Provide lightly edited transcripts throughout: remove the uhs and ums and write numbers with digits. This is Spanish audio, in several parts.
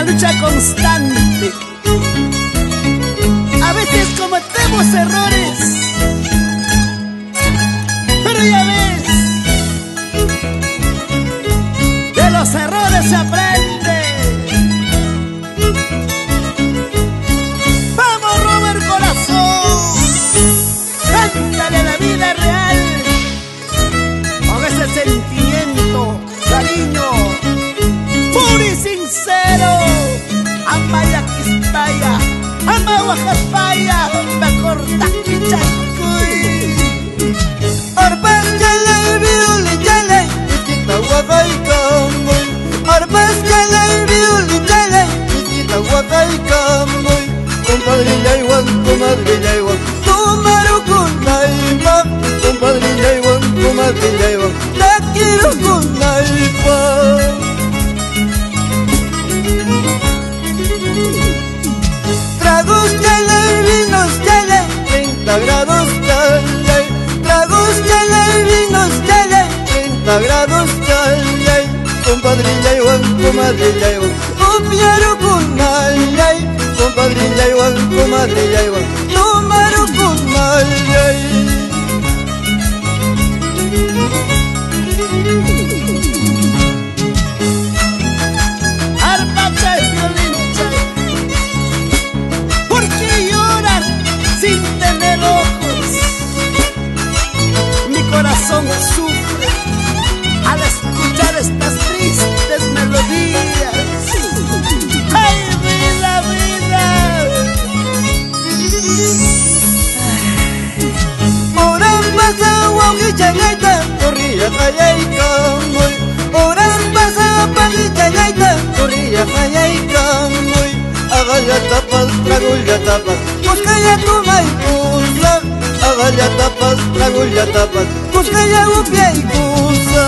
lucha constante. A veces cometemos errores, pero ya ves, de los errores se aprende. Vamos, Robert Corazón, cántale la vida real con ese sentimiento, cariño puro y sincero. Amaya Quispaya, ama Oaxaca, me corta Quichacuy. Arbas chale, viuli chale, Ichita Huacaycamoy. Arbas chale, viuli chale, Ichita Huacaycamoy. Compadrilla igual, comadrilla igual, tomaru con naipa. Compadrilla igual, comadrilla igual, la quiero con naipa. Tragos chale, vinos chale, 30 grados chale. Tragos chale, vinos chale, 30 grados chale. Compadrilla igual, comadrilla igual, copiaron con ayay. Compadrilla igual, comadrilla igual, tomaron con ayay. Sufre al escuchar estas tristes melodías. ¡Ay, vida, vida! Oran pasa guauquichagaita, corría jayaycamoy. Oran pasa paguichagaita, corría jayaycamoy. Agalla tapas, tragulla tapas, buscaya tu maipuzla. Agalla tapas, tragulla tapas, buscaya upia y cusa.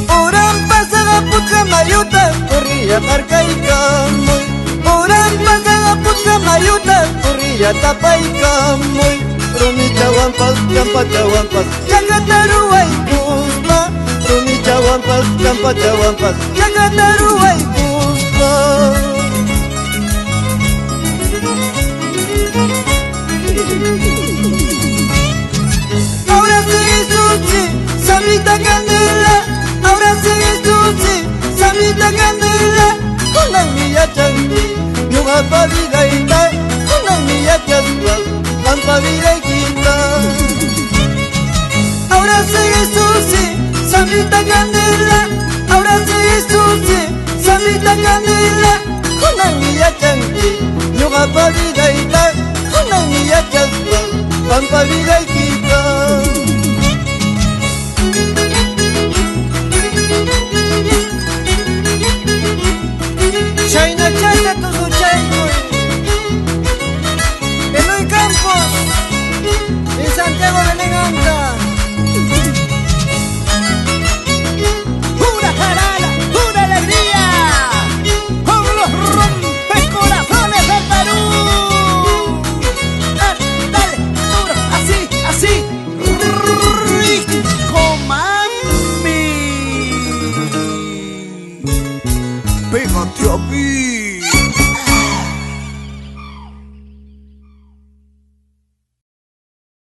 Oran pasa putka mayuta, corría marcaicamoy. Oran pasa putka mayuta, corría tapaicamoy. Rumicha wampas, champacha wampas, chacataruay kusma. Rumicha wampas, champacha wampas, chacataruay kusma. Ahora sigue Susi, Samita Candela. Ahora sigue Susi, Samita Candela. Con la mía chanti, yuga pa vida ita. Con la mía chanta, pampa vida quita. Ahora sigue Susi, Samita Candela. Ahora sigue Susi, Samita Candela. Con la mía chanti, yuga pa vida ita. Con la mía chanta, pampa vida